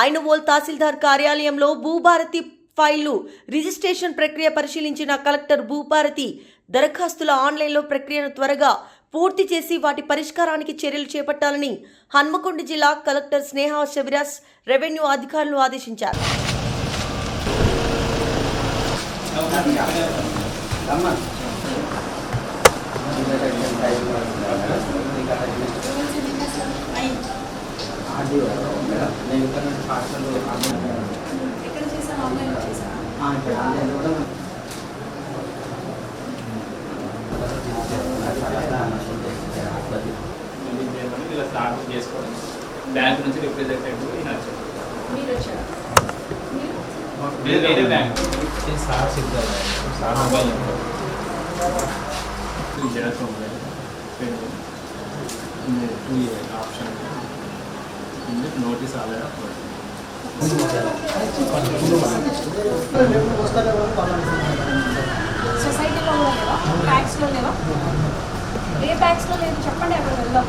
ఐనువోల్ తహసీల్దార్ కార్యాలయంలో భూభారతి ఫైళ్లు రిజిస్ట్రేషన్ ప్రక్రియ పరిశీలించిన కలెక్టర్ భూభారతి దరఖాస్తుల ఆన్లైన్లో ప్రక్రియను త్వరగా పూర్తి చేసి వాటి పరిష్కారానికి చర్యలు చేపట్టాలని హన్మకొండ జిల్లా కలెక్టర్ స్నేహ శవిరాజ్ రెవెన్యూ అధికారులు ఆదేశించారు. బ్యాంక్ నుంచి రిప్రజెంటేటివ్ ఆప్షన్ నోటీస్ ఆల్రెడీ సొసైటీలో కూడా లేవా? ట్యాక్స్లో లేవా? ఏ ట్యాక్స్లో లేదు చెప్పండి, అక్కడ వెళ్దాం.